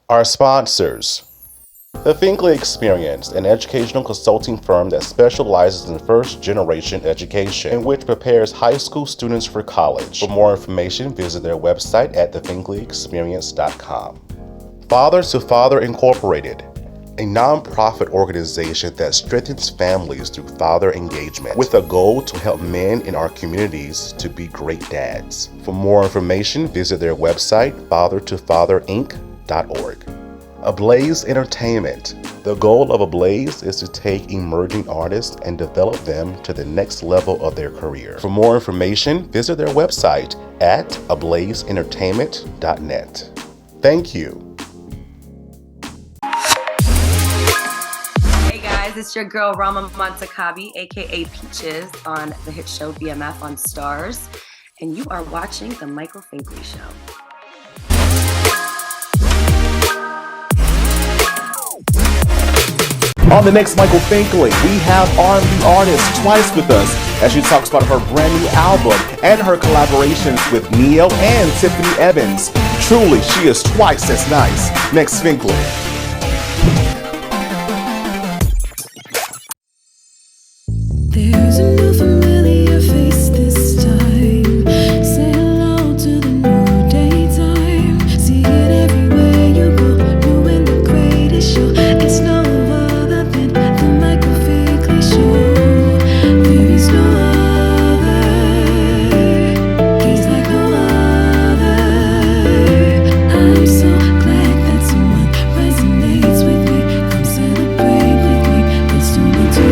Our sponsors: The Finkley Experience, an educational consulting firm that specializes in first-generation education, and which prepares high school students for college. For more information, visit their website at thefinkleyexperience.com. Father to Father Incorporated, a nonprofit organization that strengthens families through father engagement, with a goal to help men in our communities to be great dads. For more information, visit their website, fathertofatherinc.org. ABLAZE Entertainment. The goal of ABLAZE is to take emerging artists and develop them to the next level of their career. For more information, visit their website at ablazeentertainment.net. Thank you. Hey guys, it's your girl Rama Montakabi, aka Peaches, on the hit show BMF on Stars, and you are watching The Michael Finkley Show. On the next Michael Finkley, we have R&B artist Twice with us as she talks about her brand new album and her collaborations with Ne-Yo and Tiffany Evans. Truly, she is twice as nice. Next Finkley. There's a new familiar face this time. Say hello to the new daytime. See it everywhere you go. New and the greatest show. It's no other than the Michael Finkley Show. There is no other. He's like no other. I'm so glad that someone resonates with me. Come celebrate with me. Let's tune into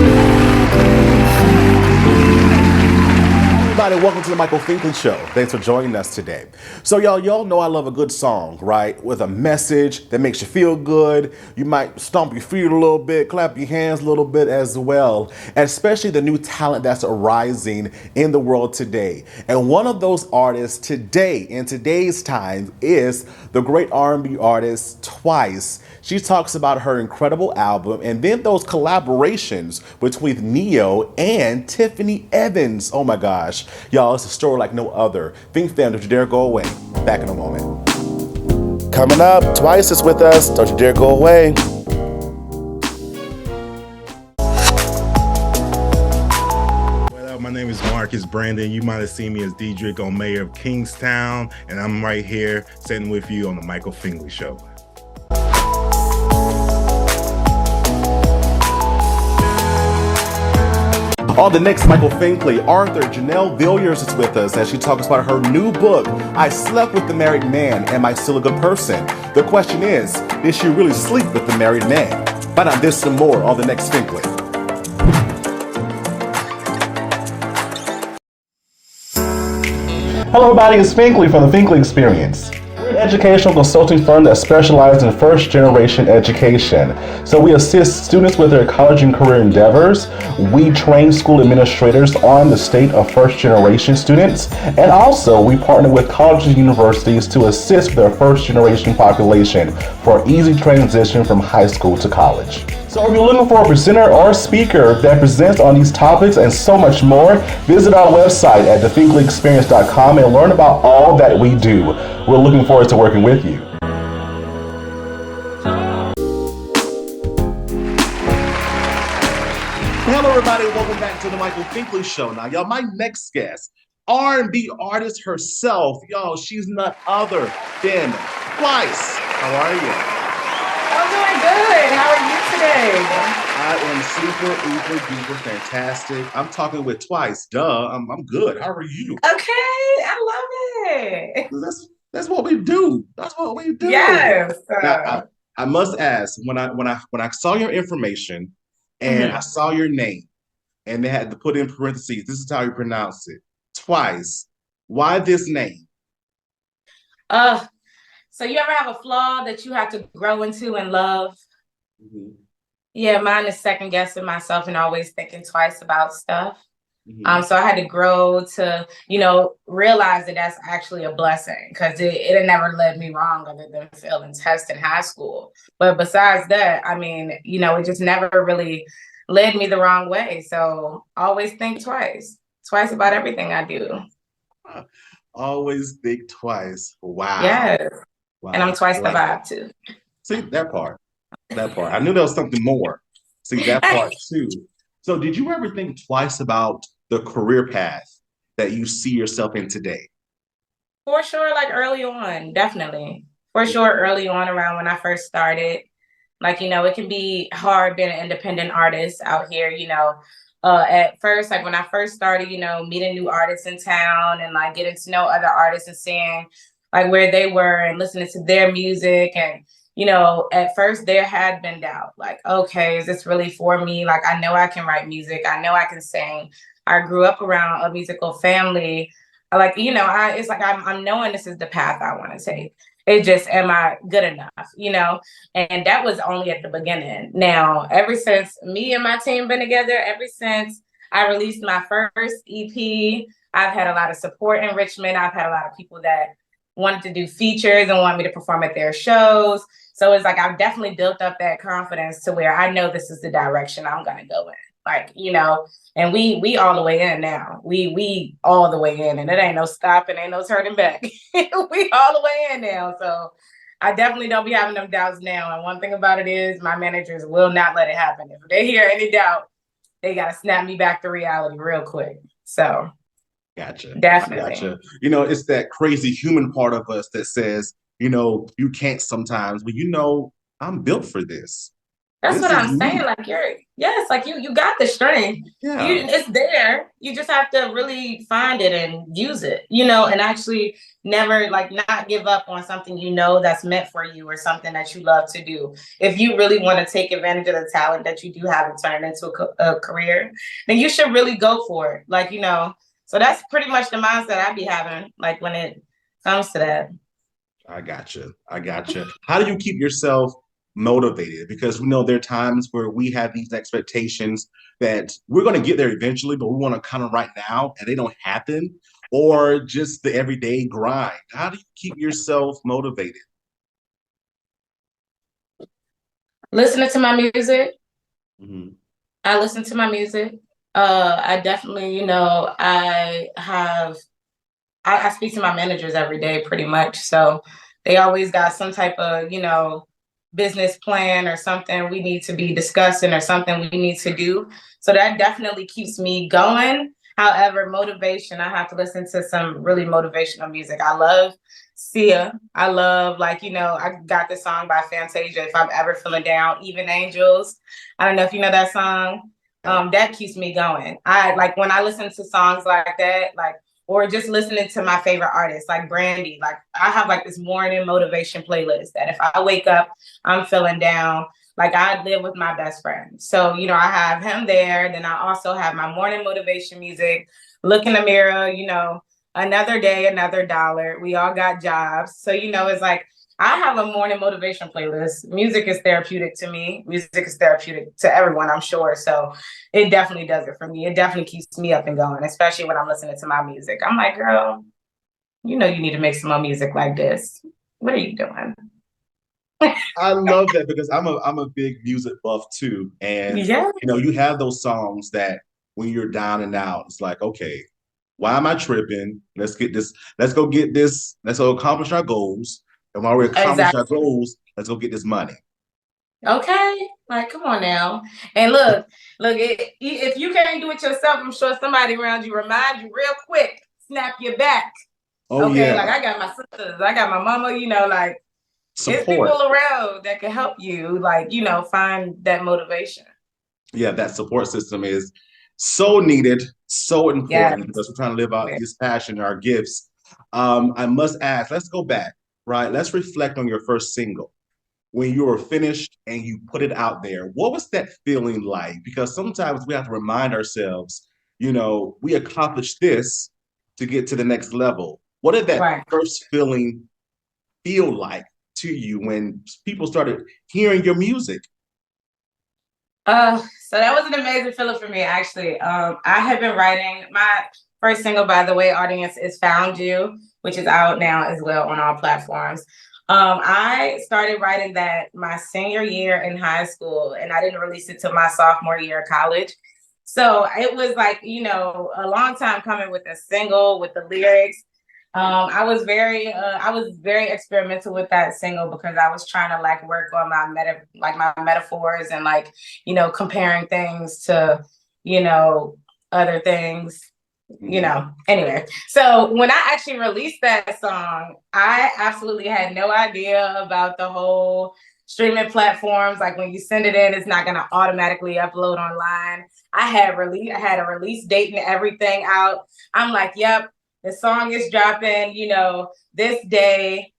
Everybody, welcome to the Michael Finkley Show. Thanks for joining us today. So y'all know I love a good song, right? With a message that makes you feel good. You might stomp your feet a little bit, clap your hands a little bit as well, and especially the new talent that's arising in the world today. And one of those artists today, in today's time, is the great R&B artist Twice. She talks about her incredible album and then those collaborations between Ne-Yo and Tiffany Evans. Oh my gosh. Y'all, it's a story like no other. Fink Fam, don't you dare go away. Back in a moment. Coming up, Twice is with us. Don't you dare go away. What up? My name is Marcus Brandon. You might have seen me as Diedrich on Mayor of Kingstown, and I'm right here sitting with you on the Michael Finkley Show. On the next Michael Finkley, Arthur Janelle Villiers is with us as she talks about her new book, I Slept with the Married Man, Am I Still a Good Person? The question is, did she really sleep with the married man? Find out this and more on the next Finkley. Hello everybody, it's Finkley from the Finkley Experience. We're an educational consulting firm that specializes in first-generation education. So we assist students with their college and career endeavors. We train school administrators on the state of first-generation students. And also, we partner with colleges and universities to assist their first-generation population for easy transition from high school to college. So if you're looking for a presenter or a speaker that presents on these topics and so much more, visit our website at thefinkleyexperience.com and learn about all that we do. We're looking forward to working with you. Hello everybody, welcome back to the Michael Finkley Show. Now y'all, my next guest, R&B artist herself, y'all, she's none other than Twice. How are you? I'm doing good. How are you today? I am super, uber, duper fantastic. I'm talking with Twice. Duh, I'm good. How are you? Okay, I love it. That's what we do. That's what we do. Yes. Now, I must ask, when I saw your information and I saw your name and they had to put in parentheses, this is how you pronounce it. Twice. Why this name? So you ever have a flaw that you have to grow into and love? Mm-hmm. Yeah, mine is second guessing myself and always thinking twice about stuff. Mm-hmm. So I had to grow to, realize that that's actually a blessing, because it had never led me wrong other than failing tests in high school. But besides that, it just never really led me the wrong way. So always think twice about everything I do. Always think twice. Wow. Yes. Wow. And I'm twice the vibe too. See that part. That part. I knew there was something more. See that part too. So did you ever think twice about the career path that you see yourself in today? For sure, like early on, definitely. For sure, early on around when I first started. Like, it can be hard being an independent artist out here, at first, like when I first started, meeting new artists in town and like getting to know other artists and seeing like where they were and listening to their music. And, at first there had been doubt, like, okay, is this really for me? Like, I know I can write music. I know I can sing. I grew up around a musical family. Like, it's like I'm knowing this is the path I want to take. It just, am I good enough, And that was only at the beginning. Now, ever since me and my team been together, ever since I released my first EP, I've had a lot of support in Richmond. I've had a lot of people that wanted to do features and want me to perform at their shows. So it's like I've definitely built up that confidence to where I know this is the direction I'm gonna go in. Like, and we all the way in now. We all the way in, and it ain't no stopping, ain't no turning back. We all the way in now. So I definitely don't be having them doubts now. And one thing about it is my managers will not let it happen. If they hear any doubt, they gotta snap me back to reality real quick. So Gotcha. definitely. Gotcha. It's that crazy human part of us that says, you can't sometimes, but I'm built for this. That's This what is I'm saying. me. Like like you got the strength. Yeah. It's there. You just have to really find it and use it, and actually never not give up on something that's meant for you or something that you love to do. If you really want to take advantage of the talent that you do have and turn it into a career, then you should really go for it. So that's pretty much the mindset I be having, like when it comes to that. I gotcha. I gotcha. How do you keep yourself motivated? Because we know there are times where we have these expectations that we're going to get there eventually, but we want to kind of right now and they don't happen, or just the everyday grind. How do you keep yourself motivated? Listening to my music. Mm-hmm. I listen to my music. I definitely, I speak to my managers every day pretty much. So they always got some type of, business plan or something we need to be discussing or something we need to do. So that definitely keeps me going. However, motivation, I have to listen to some really motivational music. I love Sia. I love, I got this song by Fantasia, If I'm Ever Feeling Down, Even Angels. I don't know if you know that song. That keeps me going. I when I listen to songs like that, or just listening to my favorite artists like Brandy. I have this morning motivation playlist that if I wake up, I'm feeling down. I live with my best friend. So, I have him there. Then I also have my morning motivation music, look in the mirror, another day, another dollar. We all got jobs. So, it's I have a morning motivation playlist. Music is therapeutic to me. Music is therapeutic to everyone, I'm sure. So it definitely does it for me. It definitely keeps me up and going, especially when I'm listening to my music. I'm like, girl, you need to make some more music like this. What are you doing? I love that because I'm a big music buff too. And Yeah. you have those songs that when you're down and out, it's like, okay, why am I tripping? Let's get this, let's go get this, let's go accomplish our goals. And while we accomplish our goals, let's go get this money. Okay, come on now. And look, if you can't do it yourself, I'm sure somebody around you remind you real quick, snap your back. Oh, okay, yeah. I got my sisters, I got my mama, Support. There's people around that can help you, find that motivation. Yeah, that support system is so needed, so important because we're trying to live out this passion, our gifts. I must ask, let's go back, right? Let's reflect on your first single. When you were finished and you put it out there, what was that feeling like? Because sometimes we have to remind ourselves, we accomplished this to get to the next level. What did that first feeling feel like to you when people started hearing your music? So that was an amazing feeling for me, actually. I have been writing my first single, by the way, audience, is Found You, which is out now as well on all platforms. I started writing that my senior year in high school, and I didn't release it till my sophomore year of college. So it was a long time coming with a single, with the lyrics. I was very experimental with that single because I was trying to like work on my metaphors and like, you know, comparing things to, you know, other things, you know. Anyway, so when I actually released that song, I absolutely had no idea about the whole streaming platforms. Like when you send it in, it's not gonna automatically upload online. I had a release date and everything out. I'm like, yep. The song is dropping, you know, this day.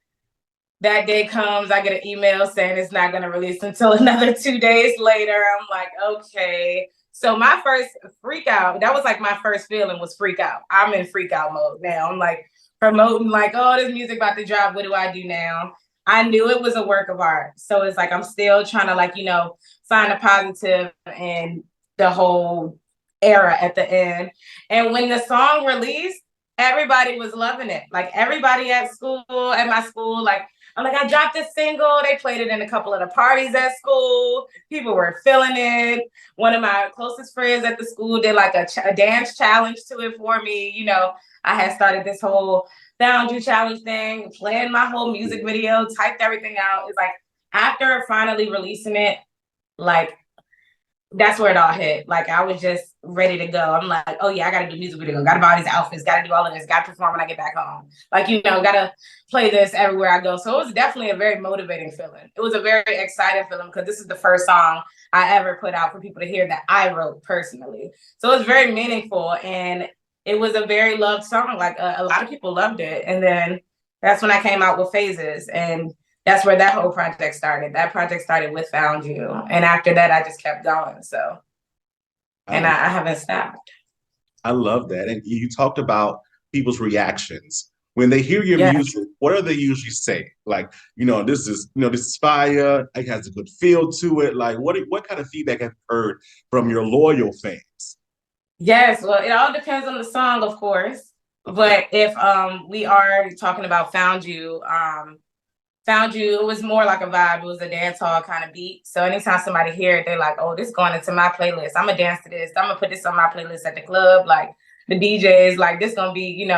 That day comes, I get an email saying it's not going to release until another 2 days later. I'm like, okay. So my first freak out, that was like my first feeling was freak out. I'm in freak out mode now. I'm like promoting like, oh, this music about to drop. What do I do now? I knew it was a work of art. So it's like, I'm still trying to like, you know, find a positive in the whole era at the end. And when the song released, everybody was loving it. Like everybody at my school, like, I'm like, I dropped this single. They played it in a couple of the parties at school. People were feeling it. One of my closest friends at the school did like a dance challenge to it for me. You know, I had started this whole Found You challenge thing, planned my whole music video, typed everything out. It's like after finally releasing it, like that's where it all hit. Like I was just ready to go. I'm like, oh yeah, I gotta do music video, gotta buy all these outfits, gotta do all of this, gotta perform when I get back home. Like, you know, gotta play this everywhere I go. So it was definitely a very motivating feeling. It was a very exciting feeling because this is the first song I ever put out for people to hear that I wrote personally. So it was very meaningful and it was a very loved song. Like a lot of people loved it. And then that's when I came out with Phases, and that's where that whole project started. That project started with Found You. And after that, I just kept going. So, and I haven't stopped. I love that. And you talked about people's reactions. When they hear your music, what do they usually say? Like, this is fire. It has a good feel to it. Like, what kind of feedback have you heard from your loyal fans? Yes, well, it all depends on the song, of course. But if we are talking about Found You, it was more like a vibe. It was a dance hall kind of beat. So anytime somebody hear it, they're like, oh, this going into my playlist. I'm gonna dance to this. I'm gonna put this on my playlist at the club. Like the DJs, like this gonna be,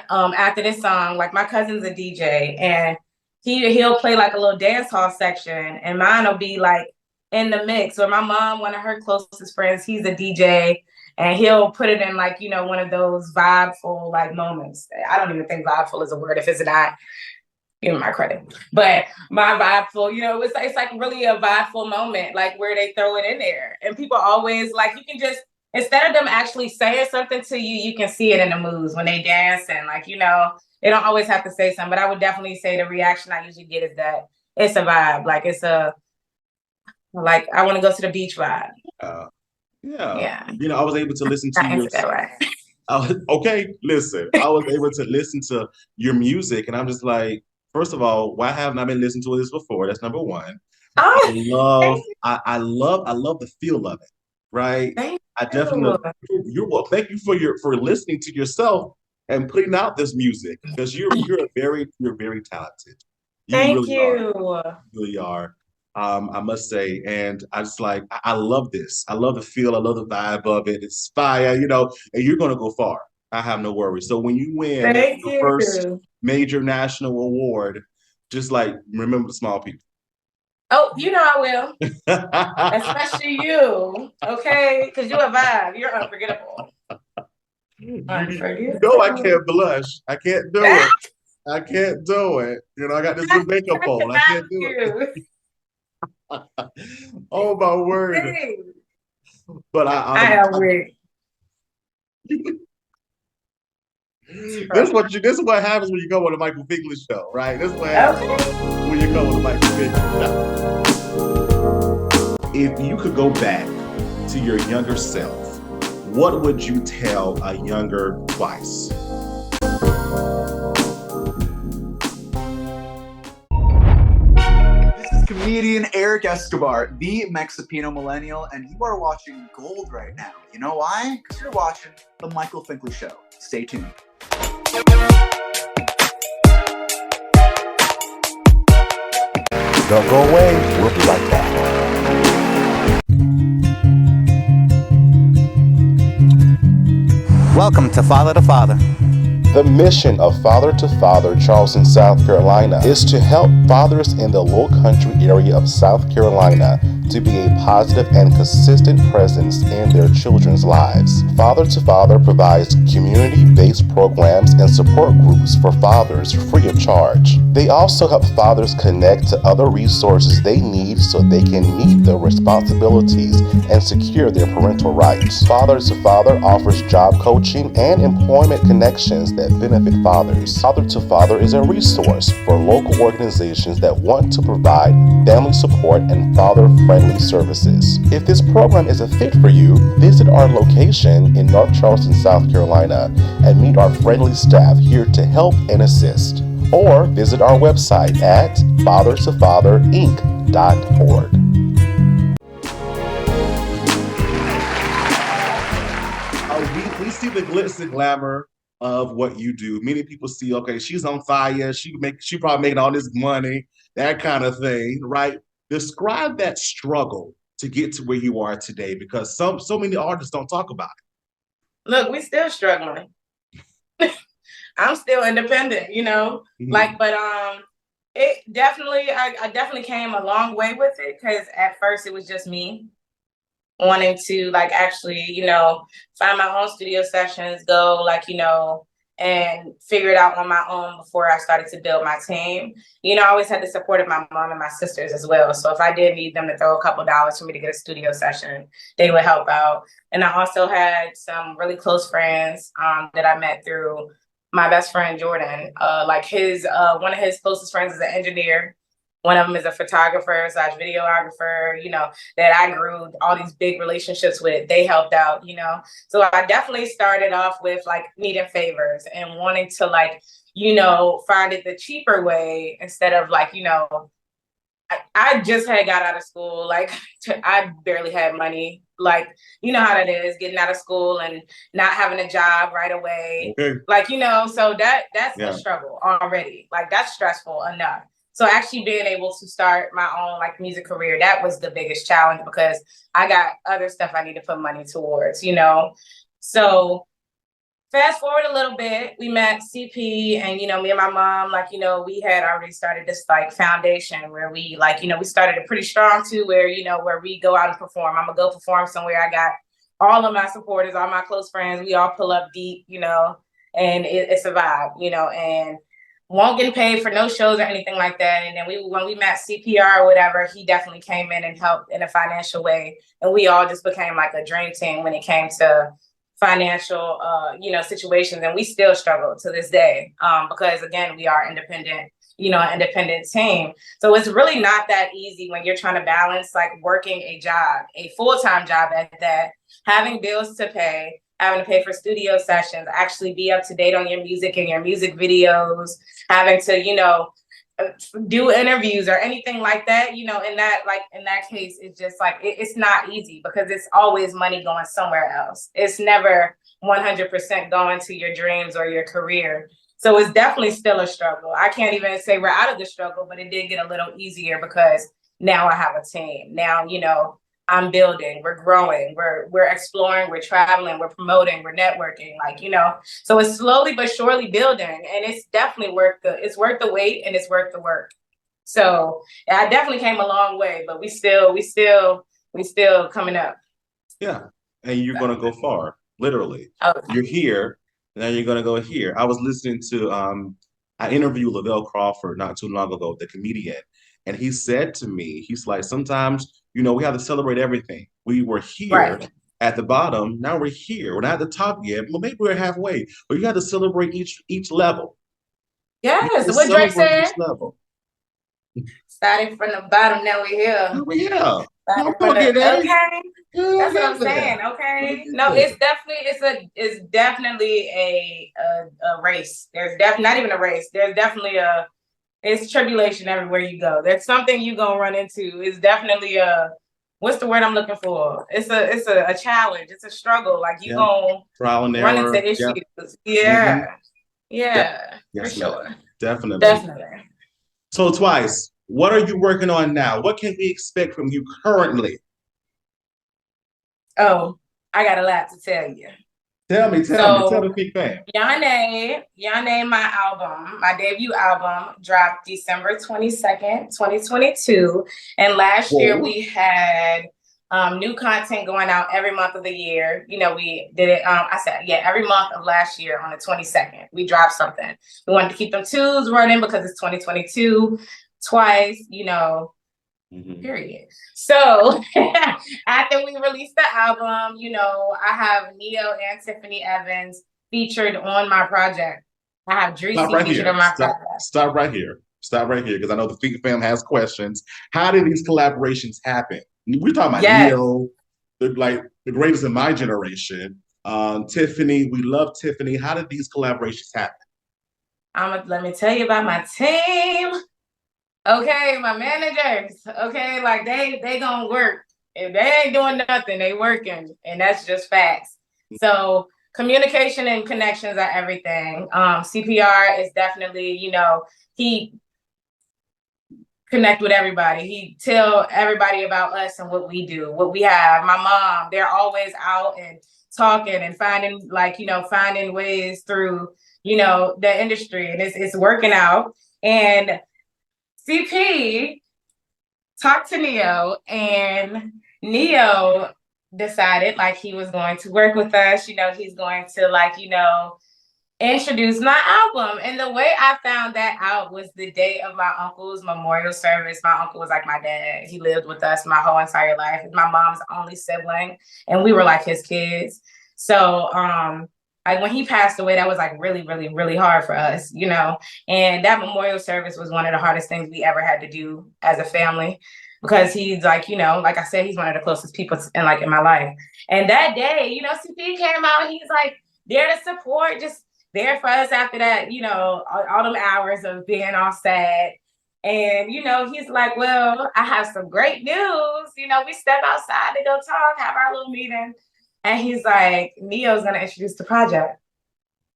after this song, like my cousin's a DJ and he'll play like a little dance hall section and mine will be like in the mix. Or my mom, one of her closest friends, he's a DJ and he'll put it in like, one of those vibeful like moments. I don't even think vibeful is a word if it's not. Give me my credit, but my vibeful, it's like really a vibeful moment, like where they throw it in there, and people always like you can just instead of them actually saying something to you, you can see it in the moves when they dance, and like they don't always have to say something. But I would definitely say the reaction I usually get is that it's a vibe, like it's a like I want to go to the beach vibe. Yeah. I was able to listen to your. That right. Okay, listen, I was able to listen to your music, and I'm just like. First of all, why haven't I been listening to this before? That's number one. Oh, I love the feel of it, right? Thank you for listening to yourself and putting out this music because you're very talented. Thank you. You really are. I must say, and I love this. I love the feel. I love the vibe of it. It's fire, and you're gonna go far. I have no worries. So when you win the first major national award, just like remember the small people. Oh, I will. Especially you, okay? Because you're a vibe. You're unforgettable. No, I can't blush. I can't do it. I can't do it. I got this good makeup on. I can't do it. Oh my word! But I agree. This is what happens when you go on the Michael Finkley Show, right? This is what happens when you go on the Michael Finkley Show. If you could go back to your younger self, what would you tell a younger 2wicee? This is comedian Eric Escobar, the Mexipino millennial, and you are watching Gold right now. You know why? Because you're watching the Michael Finkley Show. Stay tuned. Don't go away. We'll be right back. Welcome to Father to Father. The mission of Father to Father Charleston, South Carolina is to help fathers in the Low Country area of South Carolina to be a positive and consistent presence in their children's lives. Father to Father provides community-based programs and support groups for fathers free of charge. They also help fathers connect to other resources they need so they can meet their responsibilities and secure their parental rights. Father to Father offers job coaching and employment connections that benefit fathers. Father to Father is a resource for local organizations that want to provide family support and father-friendly services. If this program is a fit for you, visit our location in North Charleston, South Carolina, and meet our friendly staff here to help and assist. Or visit our website at fathertofatherinc.org. We see the glitz and glamour of what you do. Many people see, okay, she's on fire, she probably making all this money, that kind of thing, right? Describe that struggle to get to where you are today, because so many artists don't talk about it. Look, we still struggling. I'm still independent, you know, but it definitely, I definitely came a long way with it, because at first it was just me wanting to like actually, you know, find my own studio sessions, go like, you know, and figure it out on my own before I started to build my team. You know, I always had the support of my mom and my sisters as well. So if I did need them to throw a couple dollars for me to get a studio session, they would help out. And I also had some really close friends that I met through my best friend, Jordan. Like one of his closest friends is an engineer. One of them is a photographer / videographer, you know, that I grew all these big relationships with. They helped out, you know. So I definitely started off with like needing favors and wanting to like, you know, find it the cheaper way instead of like, you know, I just had got out of school. Like I barely had money. Like, you know how that is, getting out of school and not having a job right away. Okay. Like, you know, so that's a struggle already. Like that's stressful enough. So actually being able to start my own like music career, that was the biggest challenge, because I got other stuff I need to put money towards, you know? So fast forward a little bit, we met CP, and, you know, me and my mom, like, you know, we had already started this like foundation where we like, you know, we started it pretty strong too, where, you know, where we go out and perform. I'm gonna go perform somewhere. I got all of my supporters, all my close friends, we all pull up deep, you know, and it's a vibe, you know, and won't get paid for no shows or anything like that. And then when we met CPR or whatever, he definitely came in and helped in a financial way. And we all just became like a dream team when it came to financial, you know, situations. And we still struggle to this day because again, we are independent, you know, an independent team. So it's really not that easy when you're trying to balance like working a job, a full-time job at that, having bills to pay, having to pay for studio sessions, actually be up to date on your music and your music videos, having to, you know, do interviews or anything like that, you know, in that case, it's just like, it's not easy because it's always money going somewhere else. It's never 100% going to your dreams or your career. So it's definitely still a struggle. I can't even say we're out of the struggle, but it did get a little easier because now I have a team. Now, you know, I'm building, we're growing, we're exploring, we're traveling, we're promoting, we're networking, like, you know, so it's slowly but surely building, and it's definitely worth the wait, and it's worth the work. So I definitely came a long way, but we still coming up. Yeah. And you're going to go far, literally. Oh. You're here, now you're going to go here. I was listening to, I interviewed Lavelle Crawford not too long ago, the comedian. And he said to me, he's like, sometimes, you know, we have to celebrate everything. We were here at the bottom. Now we're here. We're not at the top yet. Well, maybe we're halfway. But you have to celebrate each level. Yes, what Drake said. Starting from the bottom, now we're here. Oh, yeah. Okay. That's what I'm saying. Okay. No, it's definitely a race. There's not even a race. There's definitely it's tribulation everywhere you go. There's something you gonna run into. It's definitely what's the word I'm looking for? It's a challenge. It's a struggle. Like you gonna trial and run error. into issues. Yeah. Yeah. Yes, for sure. Definitely. So 2wicee, what are you working on now? What can we expect from you currently? Oh, I got a lot to tell you. Tell me, So tell the Fink Fam. Yane, my album, my debut album dropped December 22nd, 2022. And last year we had new content going out every month of the year. You know, we did it, every month of last year on the 22nd, we dropped something. We wanted to keep them twos running because it's 2022, twice, you know, period. So after we released the album, you know, I have Ne-Yo and Tiffany Evans featured on my project. I have Dreesy featured on my project. Stop right here. Stop right here, because I know the Fink Fam has questions. How did these collaborations happen? We're talking about Ne-Yo, the greatest in my generation. Tiffany, we love Tiffany. How did these collaborations happen? Let me tell you about my team. Okay, my managers, okay, like they gonna work. If they ain't doing nothing, they working, and that's just facts. So communication and connections are everything. CPR is definitely, you know, he connect with everybody. He tell everybody about us and what we do, what we have. My mom, they're always out and talking and finding, like, you know, finding ways through, you know, the industry, and it's working out. And CP talked to Ne-Yo, and Ne-Yo decided like he was going to work with us. You know, he's going to, like, you know, introduce my album. And the way I found that out was the day of my uncle's memorial service. My uncle was like my dad. He lived with us my whole entire life. My mom's only sibling, and we were like his kids. So when he passed away, that was like really, really, really hard for us, you know. And that memorial service was one of the hardest things we ever had to do as a family, because he's like, you know, like I said, he's one of the closest people in my life. And that day, you know, CP came out, he's like there to support, just there for us after that, you know, all them hours of being all sad. And, you know, he's like, well, I have some great news. You know, we step outside to go talk, have our little meeting. And he's like, Ne-Yo's gonna introduce the project.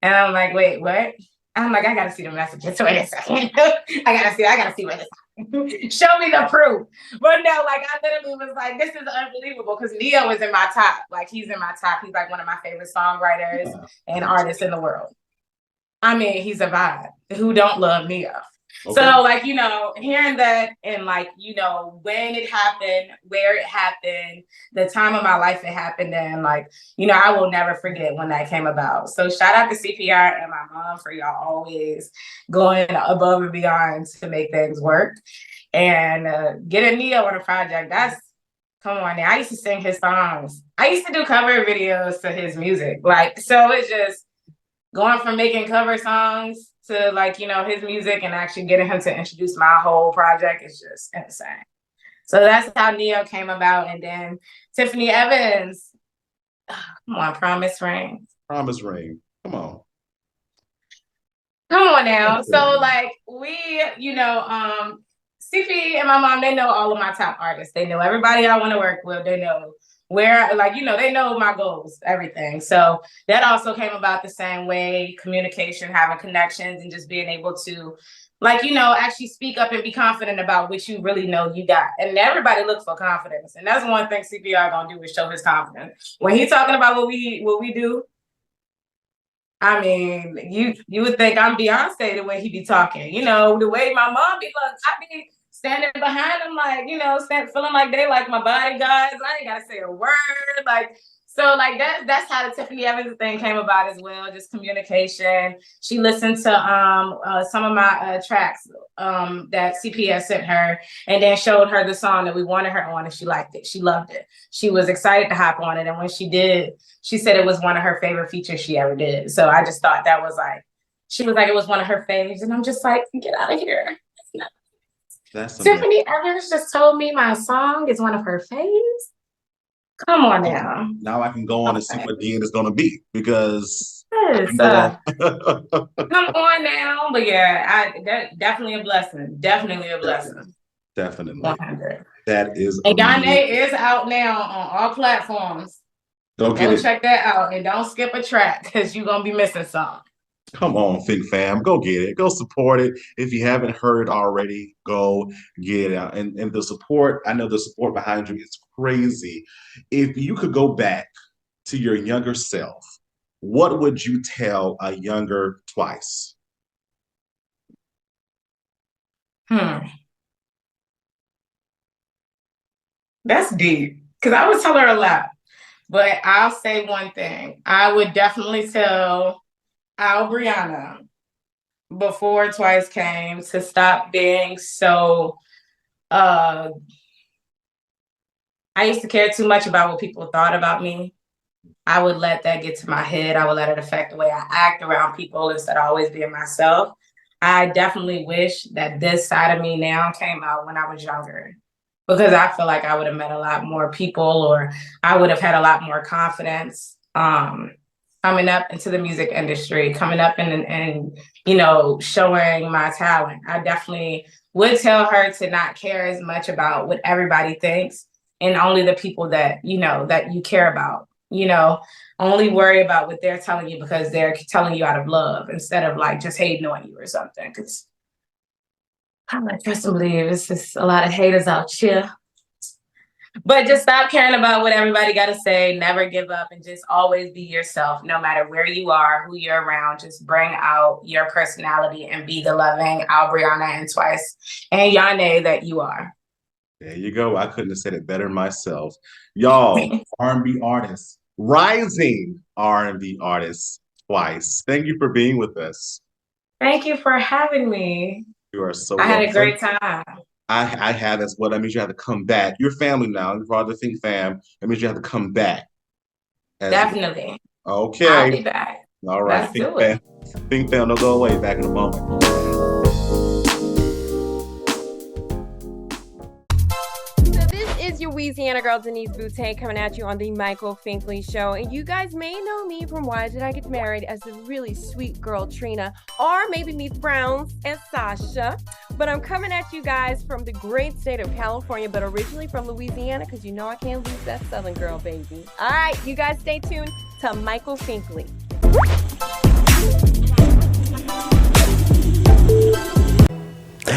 And I'm like, wait, what? I'm like, I gotta see the messages. Wait a second. I gotta see what this show me the proof. But no, like, I literally was like, this is unbelievable, because Ne-Yo is in my top. Like, he's in my top. He's like one of my favorite songwriters and artists in the world. I mean, he's a vibe. Who don't love Ne-Yo? Okay. So, like, you know, hearing that, and like, you know, when it happened, where it happened, the time of my life it happened in, like, you know, I will never forget when that came about. So shout out to CPR and my mom for y'all always going above and beyond to make things work. And getting Ne-Yo on a project, that's, come on now. I used to sing his songs. I used to do cover videos to his music. Like, so it's just going from making cover songs to, like, you know, his music, and actually getting him to introduce my whole project is just insane. So that's how Ne-Yo came about. And then Tiffany Evans, come on, Promise Ring. Promise Ring, come on. Come on now. So, like, we, you know, CP and my mom, they know all of my top artists. They know everybody I want to work with. They know where, like, you know, they know my goals, everything. So that also came about the same way: communication, having connections, and just being able to, like, you know, actually speak up and be confident about what you really know you got. And everybody looks for confidence. And that's one thing CPR gonna do, is show his confidence. When he's talking about what we do, I mean, you would think I'm Beyonce the way he be talking. You know, the way my mom be, look, I be standing behind them, like, you know, feeling like they like my bodyguards. I ain't gotta say a word. Like, so, like, that's how the Tiffany Evans thing came about as well, just communication. She listened to some of my tracks that CPS sent her, and then showed her the song that we wanted her on, and she liked it. She loved it. She was excited to hop on it, and when she did, she said it was one of her favorite features she ever did. So I just thought that was like, she was like, it was one of her faves, and I'm just like, get out of here. That's Tiffany Evans just told me my song is one of her faves. Come on now. Now I can go on and see what the end is going to be, because yes, come on now. But yeah, that definitely a blessing. Definitely a blessing. Definitely. 100. That is. And Yane is out now on all platforms. Go check that out, and don't skip a track, because you're gonna be missing some. Come on, Fink Fam, go get it. Go support it. If you haven't heard already, go get it. And the support, I know the support behind you is crazy. If you could go back to your younger self what would you tell a younger Twice? That's deep. Because I would tell her a lot. But I'll say one thing. I would definitely tell Brianna before Twice came to stop being so I used to care too much about what people thought about me. I would let that get to my head. I would let it affect the way I act around people instead of always being myself. I definitely wish that this side of me now came out when I was younger, because I feel like I would have met a lot more people, or I would have had a lot more confidence coming up into the music industry, coming up and you know, showing my talent. I definitely would tell her to not care as much about what everybody thinks, and only the people that, you know, that you care about. You know, only worry about what they're telling you because they're telling you out of love instead of like just hating on you or something. Because I don't trust and believe it's just a lot of haters out here. But just stop caring about what everybody got to say. Never give up, and just always be yourself, no matter where you are, who you're around. Just bring out your personality and be the loving Brianna and Twice and Yane that you are. There you go. I couldn't have said it better myself. Y'all, R&B artists, rising R&B artists, Twice. Thank you for being with us. Thank you for having me. You are so I had welcome. a great time. I have as well. That means you have to come back. You're family now. You're part of the Fink Fam. That means you have to come back. Definitely. Okay. I'll be back. All right. Let's do it. Fink Fam, don't go away. Back in a moment. It's your Louisiana girl, Denise Boutte, coming at you on the Michael Finkley Show. And you guys may know me from Why Did I Get Married as the really sweet girl Trina, or maybe meet Browns as Sasha. But I'm coming at you guys from the great state of California, but originally from Louisiana, because you know I can't lose that Southern girl, baby. All right, you guys stay tuned to Michael Finkley.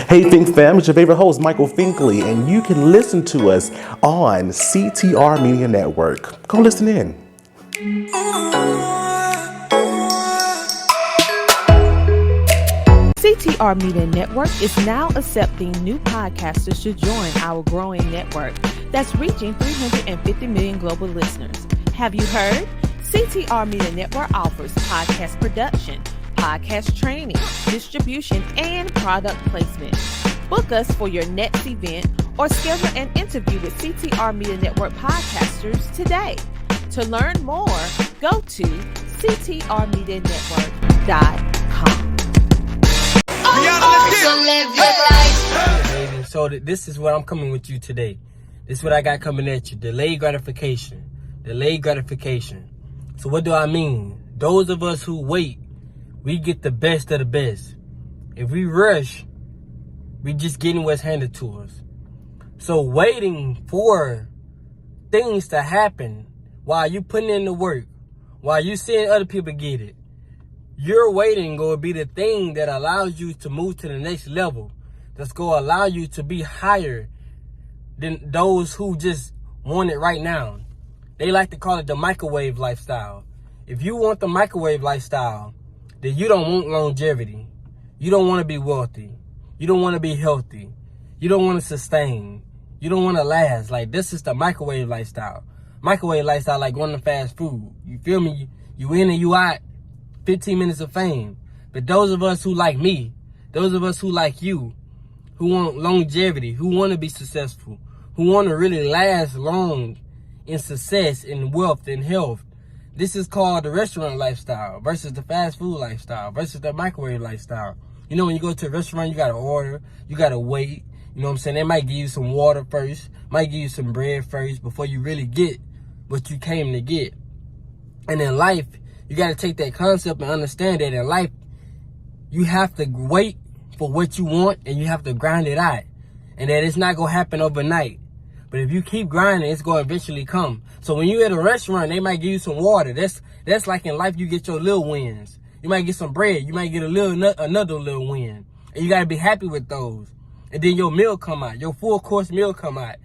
Hey Fink Fam, it's your favorite host, Michael Finkley, and you can listen to us on CTR Media Network. Go listen in. CTR Media Network is now accepting new podcasters to join our growing network that's reaching 350 million global listeners. Have you heard? CTR Media Network offers podcast production, podcast training, distribution, and product placement. Book us for your next event or schedule an interview with CTR Media Network podcasters today. To learn more, go to ctrmedianetwork.com. So this is what I'm coming with you today. This is what I got coming at you. Delayed gratification. Delayed gratification. So what do I mean? Those of us who wait, we get the best of the best. If we rush, we just getting what's handed to us. So waiting for things to happen while you putting in the work, while you seeing other people get it, your waiting going to be the thing that allows you to move to the next level. That's going to allow you to be higher than those who just want it right now. They like to call it the microwave lifestyle. If you want the microwave lifestyle, then you don't want longevity. You don't want to be wealthy. You don't want to be healthy. You don't want to sustain. You don't want to last. Like, this is the microwave lifestyle. Microwave lifestyle like going to fast food. You feel me? You in and you out. 15 minutes of fame. But those of us who like me, those of us who like you, who want longevity, who want to be successful, who want to really last long in success, in wealth, in health, this is called the restaurant lifestyle versus the fast food lifestyle versus the microwave lifestyle. You know, when you go to a restaurant, you got to order, you got to wait. You know what I'm saying? They might give you some water first, might give you some bread first before you really get what you came to get. And in life, you got to take that concept and understand that in life, you have to wait for what you want and you have to grind it out. And that it's not going to happen overnight. But if you keep grinding, it's going to eventually come. So when you're at a restaurant, they might give you some water. That's like in life, you get your little wins. You might get some bread. You might get another little win. And you got to be happy with those. And then your meal come out. Your full course meal come out.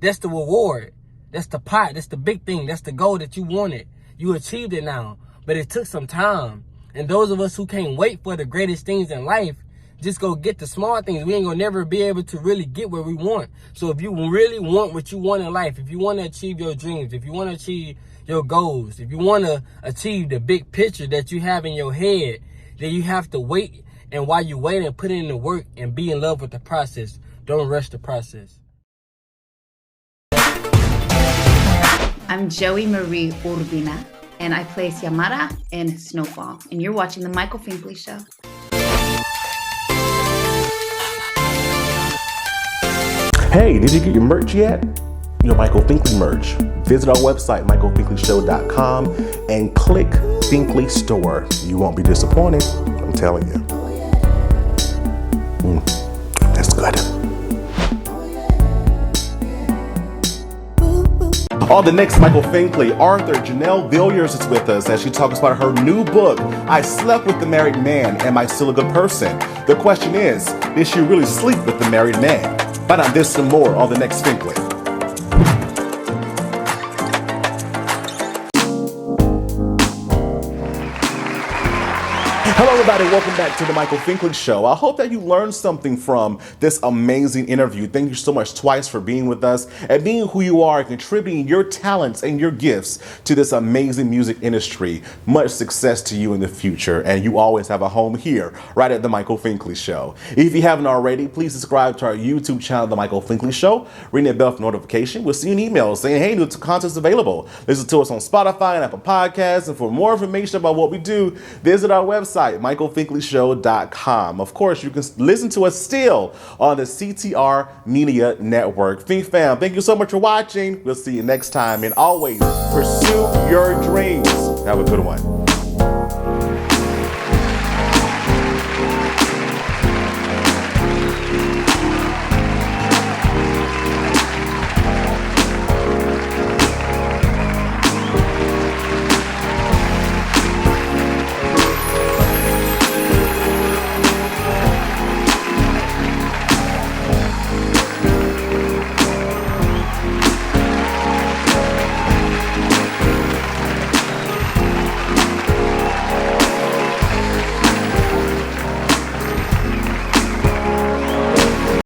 That's the reward. That's the pot. That's the big thing. That's the goal that you wanted. You achieved it now. but it took some time. And those of us who can't wait for the greatest things in life, just go get the small things. We ain't gonna never be able to really get where we want. So if you really want what you want in life, if you want to achieve your dreams, if you want to achieve your goals, if you want to achieve the big picture that you have in your head, then you have to wait. And while you wait, and put in the work and be in love with the process. Don't rush the process. I'm Joey Marie Urbina, and I play Xiomara in Snowfall. And you're watching The Michael Finkley Show. Hey, did you get your merch yet? Your Michael Finkley merch. Visit our website, michaelfinkleyshow.com, and click Finkley Store. You won't be disappointed, I'm telling you. That's good. On the next Michael Finkley, author Janelle Villiers is with us as she talks about her new book, I Slept with the Married Man, Am I Still a Good Person? The question is, did she really sleep with the married man? Find out this and more on the next Finkley. Hello everybody, welcome back to the Michael Finkley Show. I hope that you learned something from this amazing interview. Thank you so much twice for being with us and being who you are, contributing your talents and your gifts to this amazing music industry. Much success to you in the future, and you always have a home here, right at the Michael Finkley Show. If you haven't already, please subscribe to our YouTube channel, The Michael Finkley Show. Ring that bell for notification. We'll see you an email saying, hey, new content's available. Listen to us on Spotify and Apple Podcasts, and for more information about what we do, visit our website, michaelfinkleyshow.com. Of course, you can listen to us still on the CTR Media Network. Fink Fam, thank you so much for watching. We'll see you next time, and always pursue your dreams. Have a good one.